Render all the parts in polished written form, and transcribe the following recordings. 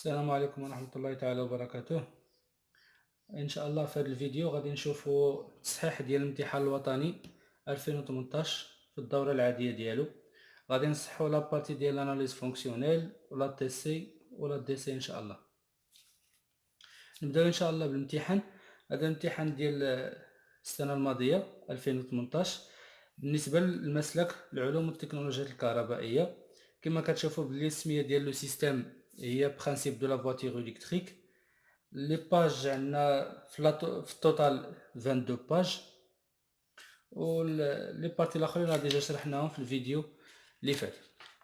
السلام عليكم ورحمة الله تعالى وبركاته. إن شاء الله في هذا الفيديو غادي نشوفوا التصحيح ديال الامتحان الوطني 2018 في الدورة العادية ديالو. غادي نصححوا لابارتي ديال الاناليز فونكسيونيل ولا تي سي ولا دي سي إن شاء الله. نبداو إن شاء الله بالامتحان. هذا الامتحان ديال السنة الماضية 2018 بالنسبة للمسلك العلوم والتكنولوجيات الكهربائية. كما كتشوفوا بلي السمية ديال لو سيستيم هي برانسيب دو لا فواتور إلكتريك. لي باج عندنا في التوتال 22 باج، و لي بارتي الاخرين راه ديجا شرحناهم في الفيديو اللي فات.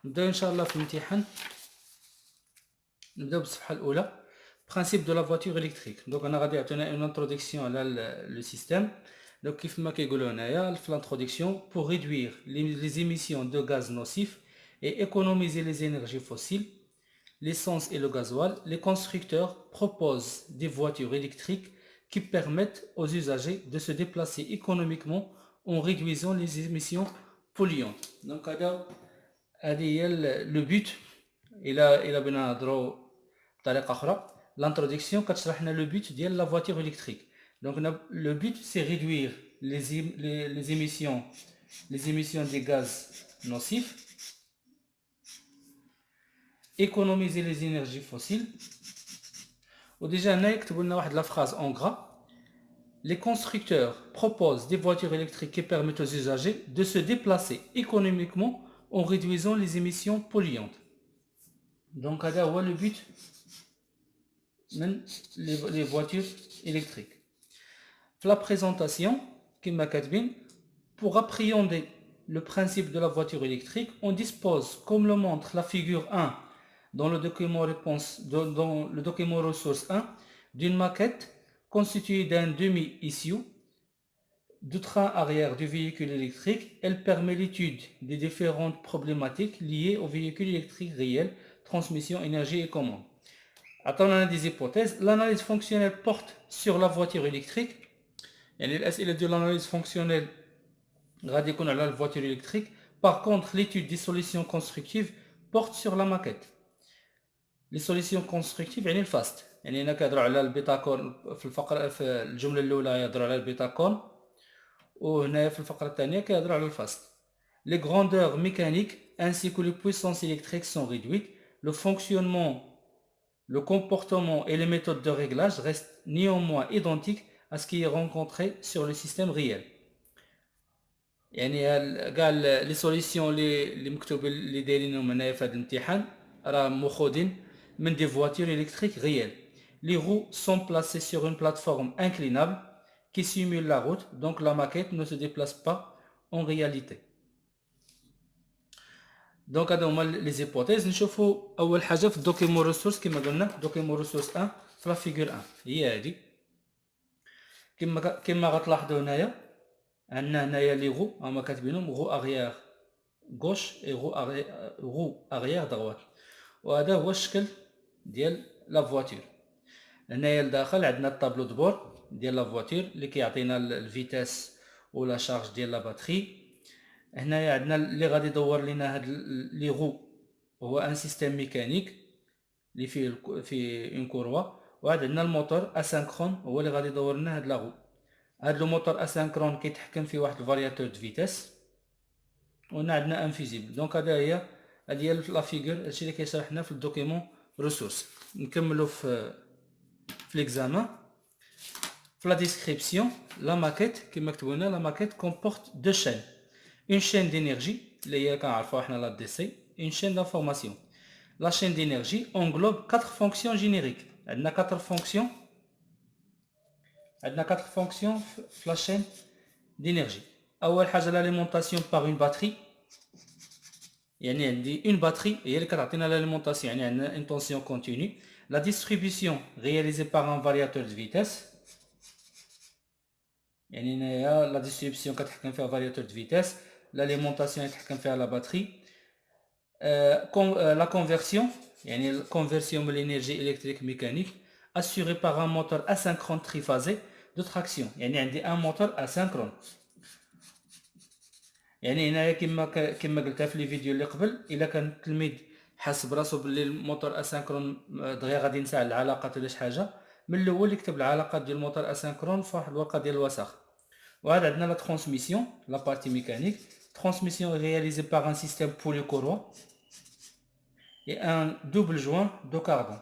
نبداو ان شاء الله في الامتحان. نبداو بالصفحه الاولى برانسيب دو لا فواتور الكتريك. دونك انا غادي يعطينا اون انتروداكسيون على لو سيستيم. دونك كيف ما كيقولوا هنايا في الانتروداكسيون pour réduire les émissions de gaz nocifs et économiser les énergies fossiles, l'essence et le gasoil, les constructeurs proposent des voitures électriques qui permettent aux usagers de se déplacer économiquement en réduisant les émissions polluantes. Donc, le but, il a bien l'introduction, le but de la voiture électrique. Donc, le but, c'est réduire les émissions des gaz nocifs, économiser les énergies fossiles. وديجا هنا يكتبوا لنا واحد لا phrase en gras. Les constructeurs proposent des voitures électriques qui permettent aux usagers de se déplacer économiquement en réduisant les émissions polluantes. Donc هذا هو le but من les voitures électriques. في la présentation كما كاتبين pour appréhender le principe de la voiture électrique, on dispose, comme le montre la figure 1 dans le document ressource 1, d'une maquette constituée d'un demi-issue du train arrière du véhicule électrique. Elle permet l'étude des différentes problématiques liées au véhicule électrique réel, transmission, énergie et commande. Attendons des hypothèses. L'analyse fonctionnelle porte sur la voiture électrique. Et l'analyse de l'analyse fonctionnelle غادي يكون على la voiture électrique. Par contre, l'étude des solutions constructives porte sur la maquette. Les solutions constructives يعني الفاست، يعني هنا كيهضروا على البيتاكون في الفقره، في الجمله الاولى يهضروا على البيتاكون، وهنا في الفقره الثانيه كيهضروا على الفاست. Les grandeurs mécaniques ainsi que les puissances électriques sont réduites. Le fonctionnement, le comportement et les méthodes de réglage restent néanmoins identiques à ce qui est rencontré sur le système réel. يعني قال لي سوليسيون اللي مكتوبين اللي دايرينهم هنايا في هذا الامتحان راه مخودين من des voitures électriques réelles. Les roues sont placées sur une plateforme inclinable qui simule la route, donc la maquette ne se déplace pas en réalité. Donc هادو هما لي زيبوتيز. نشوفوا اول حاجه في الدوكيمون ريسورس كما قلنا، دوكيمون ريسورس 1 في لا فيغور 1 هي هذه. كما غتلاحظوا هنايا عندنا هنايا لي غو هما كاتبينهم غو اغيير غوش اي غو اغيير دروات، وهذا هو الشكل ديال لا فواتور. هنايا لداخل عندنا الطابلو دبور ديال لا فواتور اللي كيعطينا الفيتاس ولا شارج ديال لا باتري. هنايا عندنا اللي غادي يدور لينا هاد لي غو هو ان سيستيم ميكانيك اللي فيه اون كوروا، وعاد عندنا الموتور اسينكرون هو اللي غادي يدور لنا هاد لا غو. هاد الموتور اسينكرون كيتحكم في واحد الفارياتور دو فيتاس، وهنا عندنا انفيزيبل. دونك هذه هي لا فيغور، هادشي اللي كيشرحنا في الدوكيمون ريسورس. نكملوا في ليكزامان. في لا ديسكريبسيون لا ماكيت كما كتبوا لنا لا ماكيت كومبورت دو شين، اون شين دينيرجي اللي هي كنعرفوها حنا لا دي سي، اون شين دانفورماسيون. لا شين دينيرجي اونغلوب 4 فونكسيون جينيريك. عندنا 4 فونكسيون، عندنا 4 فونكسيون في لا شين دينيرجي. اول حاجه لاليمونطاسيون باغ اون باتري، يعني عندي اون باتري هي اللي كتعطينا لاليمونطاسيون، يعني عندنا اون طونسيون كونتينيو. La distribution réalisée par un variateur de vitesse، يعني هنايا لا ديستريبسيون كتحكم فيها variateur de vitesse، l'alimentation يتحكم فيها لا باتري. La conversion يعني الكونفيرسيون من l'énergie électrique mécanique assurée par un moteur asynchrone triphasé de traction، يعني عندي un moteur asynchrone. يعني هنايا كما قلتها في لي فيديو اللي قبل، الا كان التلميذ حاس براسو باللي الموتور اسانكرون دغيا غادي ينسى على العلاقات ولا شي حاجه، من الاول يكتب العلاقات ديال الموتور اسانكرون في واحد الورقه ديال الوسخ. وهذا عندنا لا ترانسميسيون لا بارتي ميكانيك. Transmission est réalisée par un système polycourroie et un double joint de cardon.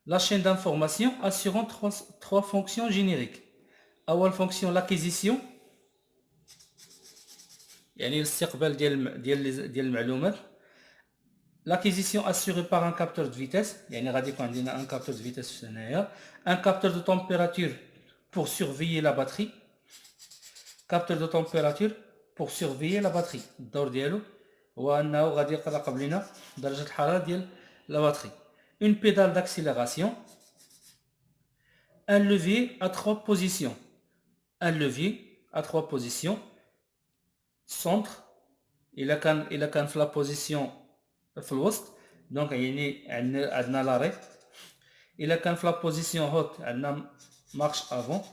La chaîne d'information assurant trois fonctions génériques. أول fonction l'acquisition يعني الاستقبال ديال المعلومات. L'acquisition assurée par un capteur de vitesse يعني غادي يكون عندنا un capteur de vitesse هنايا. Un capteur de température pour surveiller la batterie. Capteur de température pour surveiller la batterie. الدور ديالو هو انه غادي يراقب لنا درجه الحراره ديال la batterie. Une pédale d'accélération. Un levier à 3 positions. Un levier à 3 positions. Centre. Il a كان في la position في الوسط دونك يعني عندنا l'arrêt. Il a كان في la position haute عندنا marche avant.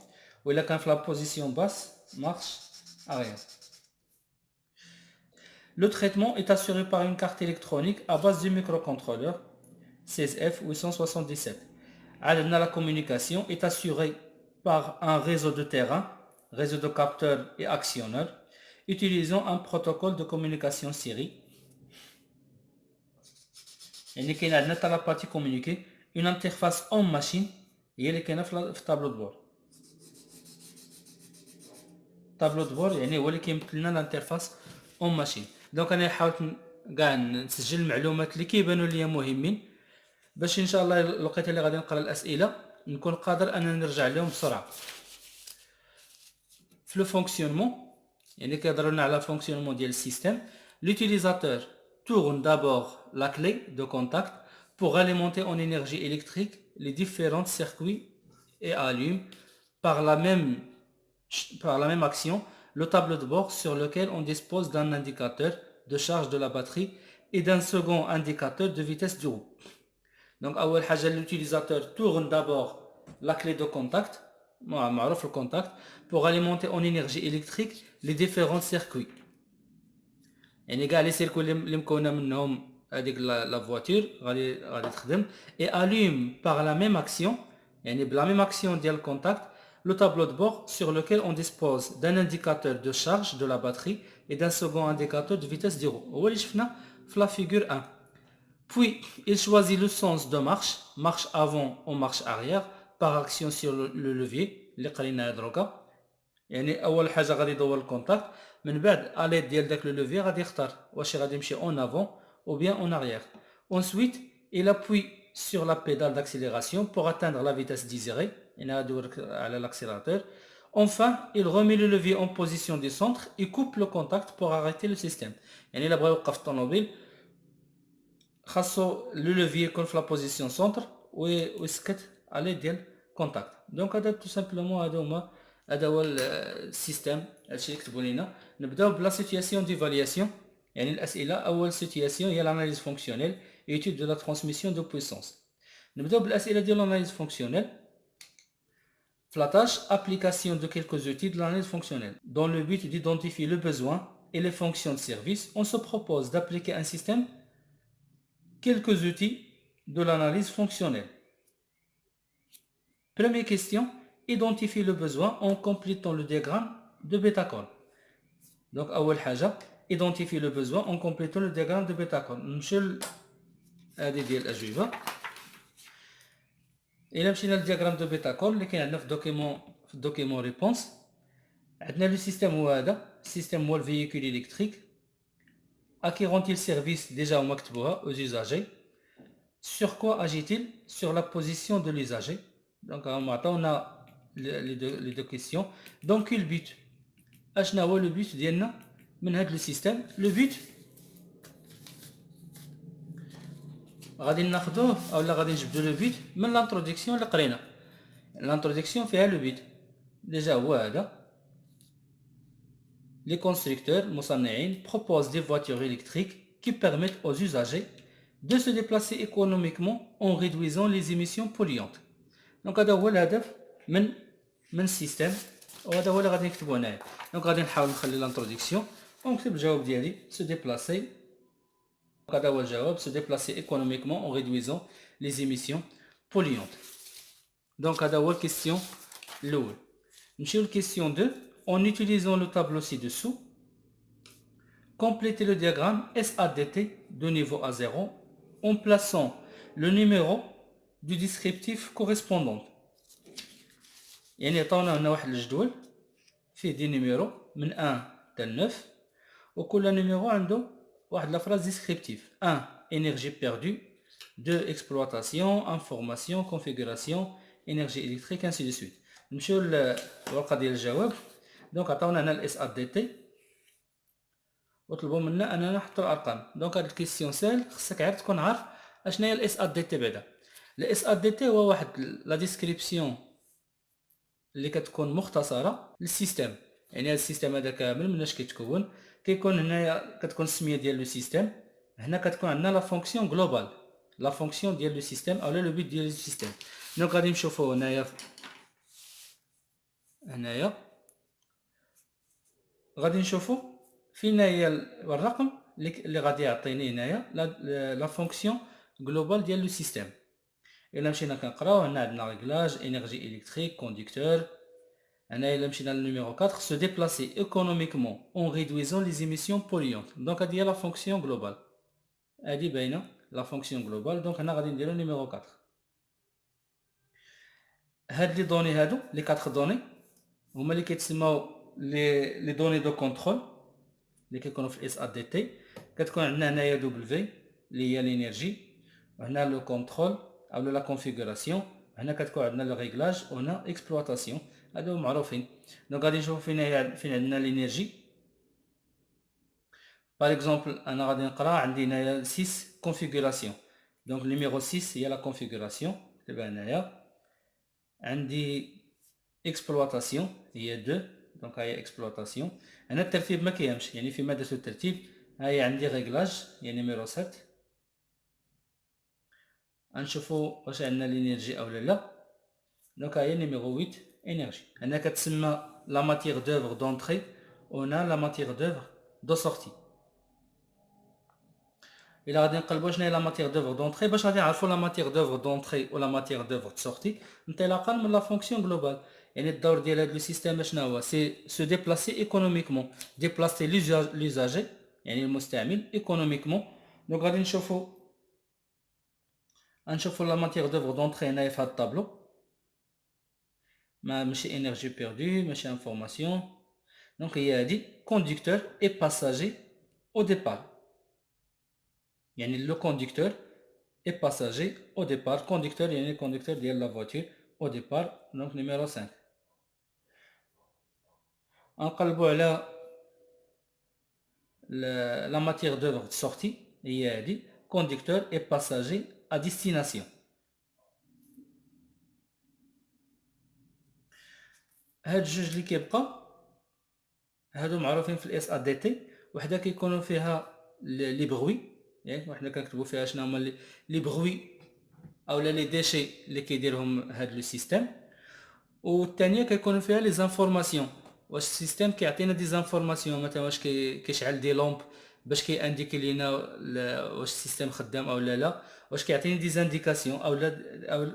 وإلا كان في la position basse marche arrière. Le traitement est assuré par une carte électronique à base du microcontrôleur 16F877. La communication est assurée par un réseau de terrain, réseau de capteurs et actionneurs, utilisant un protocole de communication série. يعني كاين عندنا حتى لا بارتي كومونيكي اون انترفاس اون ماشين هي اللي كاينه في الطابلو دو بور. طابلو دو بور يعني هو اللي كيمثل لنا الانترفاس اون ماشين. دونك انا حاولت كاع نسجل المعلومات اللي كيبانوا ليا مهمين باش ان شاء الله الوقيته اللي غادي نقرا الاسئله نكون قادر اننا نرجع لهم بسرعه. في لو فونكسيونمون يعني كيهضروا لنا على فونكسيونمون ديال السيستم. L'utilisateur tourne d'abord la clé de contact pour alimenter en énergie électrique les différents circuits et allume par la même action le tableau de bord sur lequel on dispose d'un indicateur de charge de la batterie et d'un second indicateur de vitesse du roue. Donc أول حاجة l'utilisateur tourne d'abord la clé de contact معروف le contact pour alimenter en énergie électrique les différents circuits. يعني كاع لي سيركوي اللي مكونه منهم هذيك لا فواتور غادي تخدم et allume par la même action يعني بلا même action ديال الكونتاكت le tableau de bord sur lequel on dispose d'un indicateur de charge de la batterie et d'un second indicateur de vitesse du roue. هو اللي شفنا في la figure 1. Puis il choisit le sens de marche avant ou marche arrière par action sur le levier اللي قريناها دروكا. يعني اول حاجه غادي يدور الكونتاكت من بعد اليد ديال داك لو لوفي غادي يختار واش غادي يمشي اون افون ou bien en arrière. Ensuite il appuie sur la pédale d'accélération pour atteindre la vitesse désirée. Il a à l'accélérateur. Enfin, il remet le levier en position du centre et coupe le contact pour arrêter le système. يعني الا بغا يوقف الطوموبيل خاصو لو لوفي يكون في لا بوزيسيون سونتر ويسكت على ديال كونتاكت. دونك هذا تو سامبلومون هذا هو السيستم. هادشي اللي كتبوا لينا. نبداو بلا سيتوياسيون ديفالياسيون يعني الاسئله. اول سيتوياسيون هي l'analyse fonctionnelle et étude de la transmission de puissance. نبداو بالاسئله ديال l'analyse fonctionnelle. في la tâche application de quelques outils de l'analyse fonctionnelle dans le but d'identifier le besoin et les fonctions de service. On se propose d'appliquer un système quelques outils de l'analyse fonctionnelle. Première question, identifier le besoin en complétant le diagramme de Bétacol. Donc, أول حاجة identifier le besoin en complétant le diagramme de Bétacol. نمشيو هذه ديال الأجوبة. إلا مشينا للدياغرام دو بيتاكول اللي كاين عندنا في الدوكيمون ريبونس. عندنا لو سيستيم هو هذا. السيستيم هو الفييكول إلكتريك. À qui rend-il service déjà هما كتبوها aux usagers. Sur quoi agit-il? Sur la position de l'usager. Donc on a les deux questions. Donc quel but? اشنا هو le but ديالنا من هذا le système. Le but غادي ناخذوه اولا غادي نجبدو لو بيت من لانتروداكسيون اللي قرينا. لانتروداكسيون فيها لو بيت ديجا هو هذا. Les constructeurs مصنعين proposent des voitures électriques qui permettent aux usagers de se déplacer économiquement en réduisant les émissions polluantes. دونك هذا هو الهدف من السيستم وهذا هو اللي غادي نكتبو هنايا. دونك غادي نحاول نخلي لانتروداكسيون ونكتب الجواب ديالي se déplacer هذا هو الجواب: se déplacer économiquement en réduisant les émissions polluantes. Donc هذا هو الكيستيون الأول. نمشيو للكيستيون 2. En utilisant le tableau ci-dessous, complétez le diagramme SADT de niveau à 0 en plaçant le numéro du descriptif correspondant. يعني عطاونا هنا واحد الجدول فيه دي نيميرو من 1 حتى 9 وكل نيميرو عنده واحد لا phrase descriptive. 1 énergie perdue, 2 exploitation, information, configuration, énergie électrique, ainsi de suite. نمشيو للورقه ديال الجواب. دونك عطاونا هنا الاس ا دي تي وطلبوا منا اننا نحطوا الارقام. دونك هاد الكيسيون سهل، خصك عاد تكون عارف اشنا هي الاس ا دي تي. بعدا الاس ا دي تي هو واحد لا ديسكريبسيون اللي كتكون مختصره للسيستم. يعني هذا السيستم هذا كامل مناش كيتكون، كيكون هنايا كتكون السميه ديال لو سيستم، هنا كتكون عندنا لا فونكسيون جلوبال، لا فونكسيون ديال لو سيستم اولا لو بيت ديال لو سيستم. دونك غادي نشوفوا هنايا غادي نشوفوا فين هي الرقم اللي غادي يعطيني هنايا لا فونكسيون جلوبال ديال لو سيستم. الا مشينا كنقراو هنا عندنا ريغلاج انرجي الكتريك كوندكتور. هنا الا مشينا للنيميرو 4 se déplacer économiquement en réduisant les émissions polluantes. دونك هذه هي لا فونكسيون جلوبال، هذه باينه لا فونكسيون جلوبال. دونك هنا غادي نديرو نيميرو 4. هاد لي دوني هادو لي 4 دوني هما اللي كيتسموا لي دوني دو كونترول اللي كيكونوا في الاس ا دي تي. كتكون عندنا هنايا دبليو اللي هي لينيرجي، وهنا لو كونترول او لا كونفيغوراسيون، هنا كتكون عندنا لو ريغلاج، وهنا اكسبلوطاسيون. هادو معروفين. دونك غادي نشوفوا فين عندنا لينيرجي. باغ اكزومبل انا غادي نقرا عندي هنايا 6 كونفيغوراسيون. دونك نيميرو 6 هي لا كونفيغوراسيون، كتبها هنايا. عندي اكسبلوطاسيون هي 2، دونك هاهي اكسبلوطاسيون. هنا الترتيب ما كيهمش، يعني فيما درتو الترتيب. هاهي عندي ريغلاج هي نيميرو 7. غنشوفو واش عندنا لينيرجي اولا لا. دونك هاهي نيميرو 8 انرجي. هنا كتسمى لا ماتيغ دوفر دونطري، وهنا لا ماتيغ دوفر دو سورتي. الا غادي نقلبو شناهي لا ماتيغ دوفر دونطري، باش غادي نعرفو لا ماتيغ دوفر دونطري ولا ماتيغ دوفر دو سورتي انطلاقا من لا فونكسيون جلوبال. يعني الدور ديال هاد لو سيستيم شنو هو؟ سي سو ديبلاسي ايكونوميكمون، ديبلاسي لوزاجي يعني المستعمل ايكونوميكمون. دونك غادي غنشوفو لا ماتيغ دوفر دونطري هنايا في هاد الطابلو، ماشي انرجي بيردو ماشي انفورماسيون. دونك هي هادي كوندكتور اي باساجي او ديبار. يعني لو كوندكتور اي باساجي او ديبار. كوندكتور يعني كوندكتور ديال لا فواتور او ديبار. دونك نيميرو 5. نقلبوا على la matière d'œuvre de sortie هي هادي conducteur et passager à destination. هاد الجوج اللي كيبقى هادو معروفين في الاس ا دي تي. وحده كيكونوا فيها لي بغوي، ياك وحنا كنكتبوا فيها شنو هما لي بغوي اولا لي ديشي اللي كيديرهم هاد لو سيستيم، والثانيه كيكونوا فيها لي زانفورماسيون. واش السيستم كيعطينا دي زانفورماسيون، مثلا واش كيشعل دي لومب باش كيانديكي لينا واش السيستم خدام او لا، واش كيعطيني دي زانديكاسيون او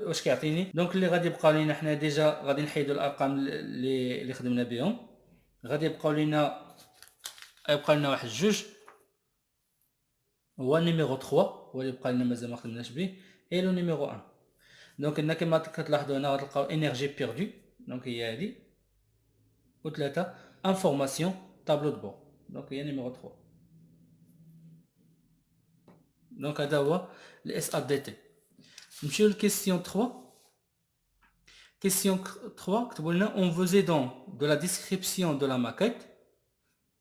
واش كيعطيني. دونك اللي غادي يبقى لينا حنا ديجا غادي نحيدوا الارقام اللي خدمنا بهم. غادي يبقى لنا واحد جوج، هو نيميرو 3 هو اللي بقى لنا مازال ما خدمناش به، اي لو نيميرو 1. دونك هنا كما كتلاحظوا هنا غتلقاو انرجي بيردو، دونك هي هادي، وثلاثة انفورماسيون طابلو دو بور، دونك هي نيميرو 3. دونك هذا هو الاس ا دي تي. نمشيو لكيسيون 3. Question 3, on vous aidant de la description de la maquette,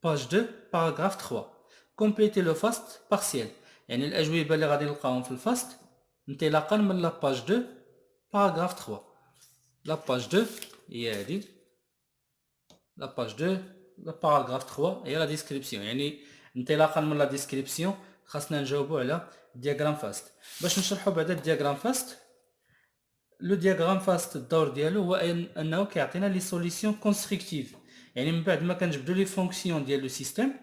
page 2, paragraphe 3. Complétez le fast partiel. يعني الأجوبة اللي غادي نلقاهم في الفاست انطلاقا من لا باج 2 باراغراف 3. لا باج 2 هي هادي، لا باج 2 لا باراغراف 3 هي لا ديسكريبسيون. يعني انطلاقا من لا ديسكريبسيون خاصنا نجاوبوا على دياغرام فاست. باش نشرحوا بعدا الدياغرام فاست، لو دياغرام فاست الدور ديالو هو انه كيعطينا لي سوليسيون كونستركتيف. يعني من بعد ما كنجبدوا لي فونكسيون ديال لو سيستيم،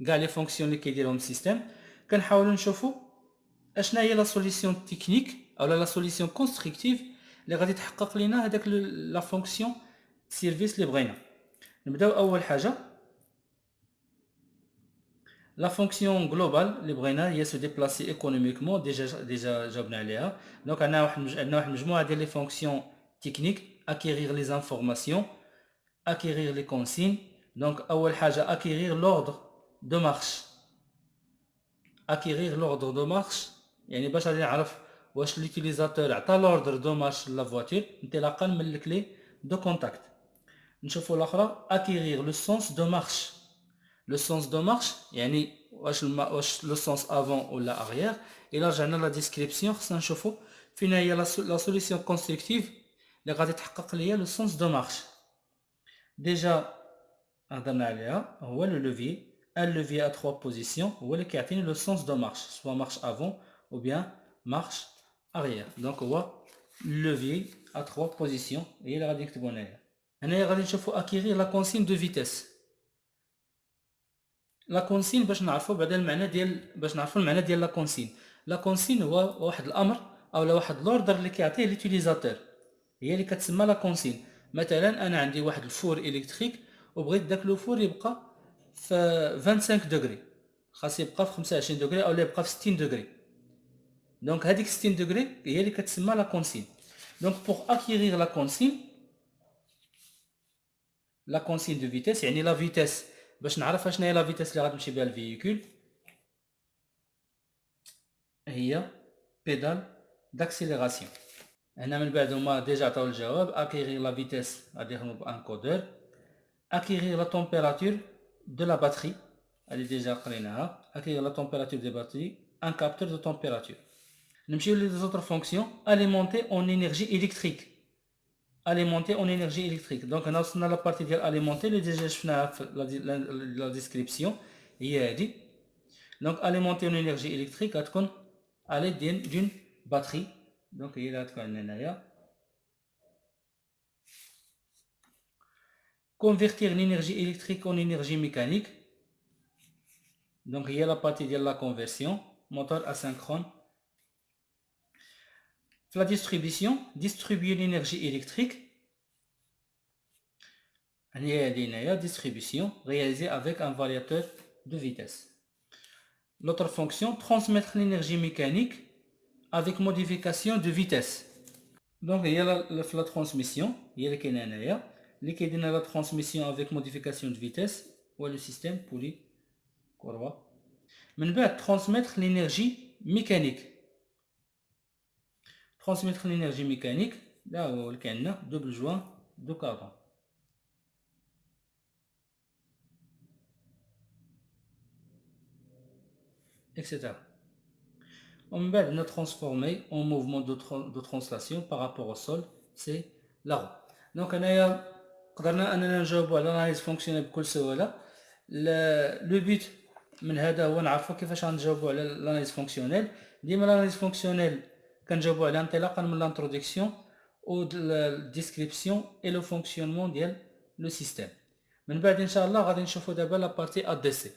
كاع لي فونكسيون اللي كيديرهم السيستيم كنحاولوا نشوفوا اشنا هي لا سوليسيون تكنيك او لا سوليسيون كونستركتيف اللي غادي تحقق لنا هذاك لا فونكسيون سيرفيس اللي بغينا. نبداو اول حاجه لا فونكسيون جلوبال اللي بغينا هي سو ديبلاسي ايكونوميكمون، ديجا جاوبنا عليها. دونك عندنا واحد المجموعه ديال لي فونكسيون تكنيك: acquérir les informations, acquérir les consignes. Donc اول حاجه acquérir l'ordre de marche. acquérir l'ordre de marche يعني باش غادي نعرف واش ليوتيليزاتور عطى l'ordre de marche لا فواتور انطلاقا من الكلي دو كونتاكت. نشوفوا الاخرى acquérir le sens de marche. le sens de marche يعني واش لو سونس افون ولا اريير. الا رجعنا لا ديسكريبسيون خصنا نشوفوا فين هي لا سوليسيون كونستركتيف اللي غادي تحقق ليا لو سونس دو مارش. ديجا هضرنا عليها، هو لو لوفي. ان لوفي ا 3 بوزيسيون هو اللي كيعطيني لو سونس دو مارش، سوا مارش افون او بيان مارش اريير. دونك هو لوفي ا 3 بوزيسيون هي اللي غادي نكتبو هنايا. هنايا غادي نشوفوا اكيغير لا كونسين دو فيتيس. لا كونسين باش نعرفوا بعدا المعنى ديال لا كونسين. لا كونسين هو واحد الامر او واحد لوردر اللي كيعطيه ليوتيليزاتور، هي اللي كتسمى لا كونسين. مثلا انا عندي واحد الفور الكتريك وبغيت داك لو فور يبقى في 25 دوغري، خاص يبقى في 25 دوغري او يبقى في 60 دوغري. دونك هذيك 60 دوغري هي اللي كتسمى لا كونسين. دونك بوغ اكيغير لا كونسين دو فيتيس يعني لا فيتيس، باش نعرف اشنا هي لا فيتيس اللي غتمشي بها الفييكول، هي بيدال داكسيليراسيون. هنا من بعد هما ديجا عطاو الجواب: acquérir la vitesse غادي يخدموا بانكودور. acquérir la température de la batterie هادي ديجا قريناها. acquérir la température des batteries, un capteur de température. نمشيو لي زوطر فونكسيون: alimenter en énergie électrique. alimenter en énergie électrique. دونك هنا وصلنا لا بارتي ديال alimenter اللي ديجا شفناها في لا ديسكريبسيون، هي هادي. دونك alimenter en énergie électrique غتكون على دون باتري. دونك هي اللي غتكون عندنا هنايا. convertir l'énergie électrique en énergie mécanique. Donc il y a la partie de la conversion, moteur asynchrone. La distribution, distribuer l'énergie électrique. Il y a la distribution réalisée avec un variateur de vitesse. L'autre fonction, transmettre l'énergie mécanique avec modification de vitesse. Donc il y a la transmission, il y a اللي كيدير لا ترانسميسيون افيك موديفيكاسيون دو فيتيس هو لو سيستيم بولي كوروا. من بعد ترانسميتر لينيرجي ميكانيك. ترانسميتر لينيرجي ميكانيك لا هو اللي كاين عندنا دوبل جوان دو كاربون اكسيتيرا. ومن بعد عندنا ترانسفورمي اون موفمون دو ترانسلاسيون بارابور او سول، سي لا رو. دونك هنايا قدرنا اننا نجاوبوا على لاناليز فونكسيونيل بكل سهوله. لو بوت من هذا هو نعرفوا كيفاش غنجاوبوا على لاناليز فونكسيونيل. ديما لاناليز فونكسيونيل كنجاوبوا على انطلاقا من لانتروداكسيون او الديسكريبسيون اي لو فونكسيونمون ديال لو سيستيم. من بعد ان شاء الله غادي نشوفوا دابا لا بارتي ا دي سي.